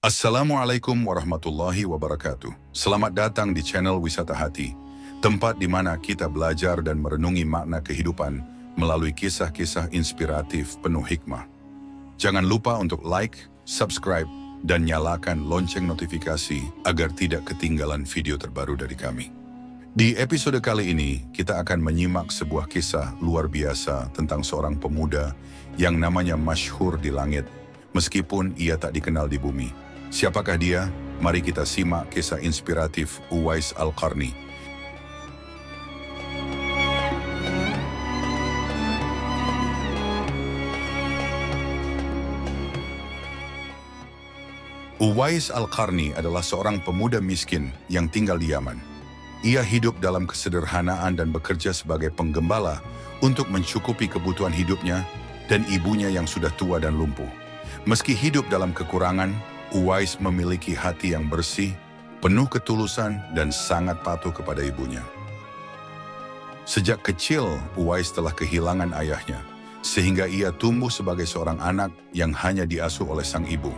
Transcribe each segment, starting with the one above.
Assalamualaikum warahmatullahi wabarakatuh. Selamat datang di channel Wisata Hati, tempat di mana kita belajar dan merenungi makna kehidupan melalui kisah-kisah inspiratif penuh hikmah. Jangan lupa untuk like, subscribe, dan nyalakan lonceng notifikasi agar tidak ketinggalan video terbaru dari kami. Di episode kali ini, kita akan menyimak sebuah kisah luar biasa tentang seorang pemuda yang namanya masyhur di langit, meskipun ia tak dikenal di bumi. Siapakah dia? Mari kita simak kisah inspiratif Uwais Al-Qarni. Uwais Al-Qarni adalah seorang pemuda miskin yang tinggal di Yaman. Ia hidup dalam kesederhanaan dan bekerja sebagai penggembala untuk mencukupi kebutuhan hidupnya dan ibunya yang sudah tua dan lumpuh. Meski hidup dalam kekurangan, Uwais memiliki hati yang bersih, penuh ketulusan, dan sangat patuh kepada ibunya. Sejak kecil, Uwais telah kehilangan ayahnya, sehingga ia tumbuh sebagai seorang anak yang hanya diasuh oleh sang ibu.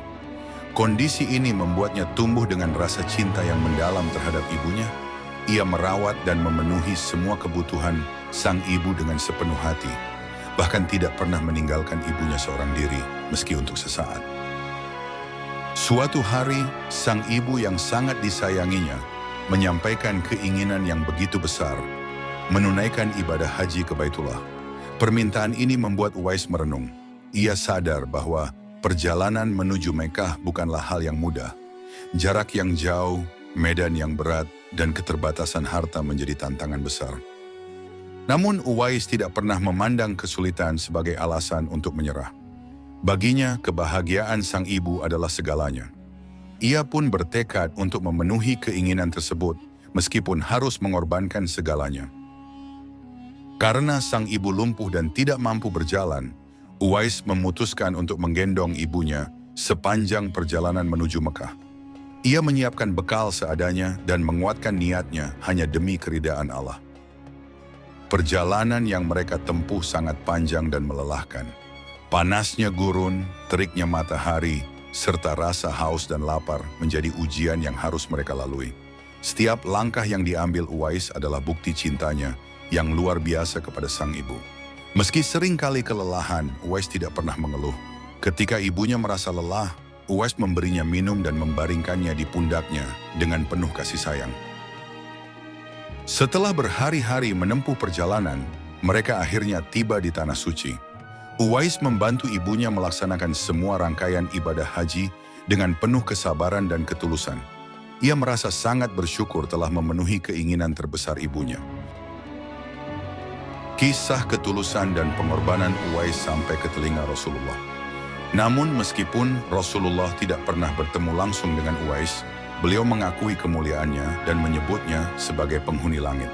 Kondisi ini membuatnya tumbuh dengan rasa cinta yang mendalam terhadap ibunya. Ia merawat dan memenuhi semua kebutuhan sang ibu dengan sepenuh hati, bahkan tidak pernah meninggalkan ibunya seorang diri, meski untuk sesaat. Suatu hari, sang ibu yang sangat disayanginya menyampaikan keinginan yang begitu besar, menunaikan ibadah haji ke Baitullah. Permintaan ini membuat Uwais merenung. Ia sadar bahwa perjalanan menuju Mekah bukanlah hal yang mudah. Jarak yang jauh, medan yang berat, dan keterbatasan harta menjadi tantangan besar. Namun Uwais tidak pernah memandang kesulitan sebagai alasan untuk menyerah. Baginya, kebahagiaan sang ibu adalah segalanya. Ia pun bertekad untuk memenuhi keinginan tersebut, meskipun harus mengorbankan segalanya. Karena sang ibu lumpuh dan tidak mampu berjalan, Uwais memutuskan untuk menggendong ibunya sepanjang perjalanan menuju Mekah. Ia menyiapkan bekal seadanya dan menguatkan niatnya hanya demi keridaan Allah. Perjalanan yang mereka tempuh sangat panjang dan melelahkan. Panasnya gurun, teriknya matahari, serta rasa haus dan lapar menjadi ujian yang harus mereka lalui. Setiap langkah yang diambil Uwais adalah bukti cintanya yang luar biasa kepada sang ibu. Meski sering kali kelelahan, Uwais tidak pernah mengeluh. Ketika ibunya merasa lelah, Uwais memberinya minum dan membaringkannya di pundaknya dengan penuh kasih sayang. Setelah berhari-hari menempuh perjalanan, mereka akhirnya tiba di Tanah Suci. Uwais membantu ibunya melaksanakan semua rangkaian ibadah haji dengan penuh kesabaran dan ketulusan. Ia merasa sangat bersyukur telah memenuhi keinginan terbesar ibunya. Kisah ketulusan dan pengorbanan Uwais sampai ke telinga Rasulullah. Namun meskipun Rasulullah tidak pernah bertemu langsung dengan Uwais, beliau mengakui kemuliaannya dan menyebutnya sebagai penghuni langit.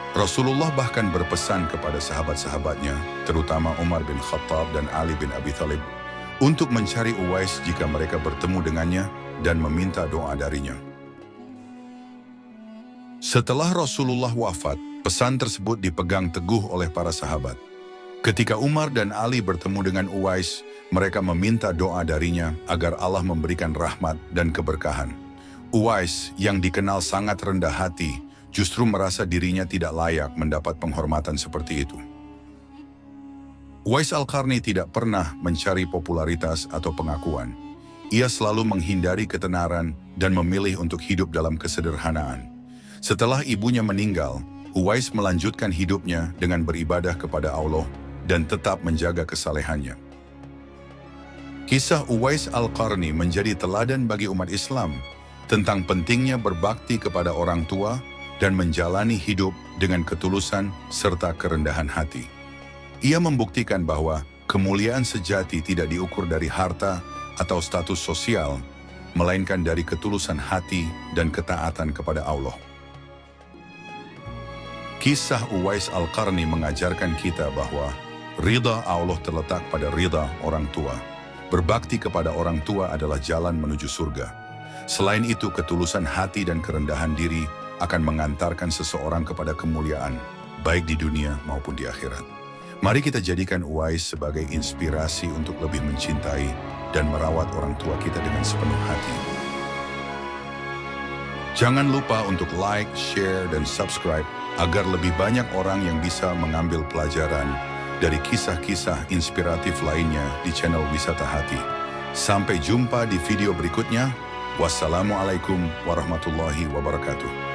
Rasulullah bahkan berpesan kepada sahabat-sahabatnya, terutama Umar bin Khattab dan Ali bin Abi Thalib, untuk mencari Uwais jika mereka bertemu dengannya dan meminta doa darinya. Setelah Rasulullah wafat, pesan tersebut dipegang teguh oleh para sahabat. Ketika Umar dan Ali bertemu dengan Uwais, mereka meminta doa darinya agar Allah memberikan rahmat dan keberkahan. Uwais yang dikenal sangat rendah hati, justru merasa dirinya tidak layak mendapat penghormatan seperti itu. Uwais Al-Qarni tidak pernah mencari popularitas atau pengakuan. Ia selalu menghindari ketenaran dan memilih untuk hidup dalam kesederhanaan. Setelah ibunya meninggal, Uwais melanjutkan hidupnya dengan beribadah kepada Allah dan tetap menjaga kesalehannya. Kisah Uwais Al-Qarni menjadi teladan bagi umat Islam tentang pentingnya berbakti kepada orang tua dan menjalani hidup dengan ketulusan serta kerendahan hati. Ia membuktikan bahwa kemuliaan sejati tidak diukur dari harta atau status sosial, melainkan dari ketulusan hati dan ketaatan kepada Allah. Kisah Uwais Al-Qarni mengajarkan kita bahwa ridha Allah terletak pada ridha orang tua. Berbakti kepada orang tua adalah jalan menuju surga. Selain itu, ketulusan hati dan kerendahan diri akan mengantarkan seseorang kepada kemuliaan, baik di dunia maupun di akhirat. Mari kita jadikan Uwais sebagai inspirasi untuk lebih mencintai dan merawat orang tua kita dengan sepenuh hati. Jangan lupa untuk like, share, dan subscribe agar lebih banyak orang yang bisa mengambil pelajaran dari kisah-kisah inspiratif lainnya di channel Wisata Hati. Sampai jumpa di video berikutnya. Wassalamualaikum warahmatullahi wabarakatuh.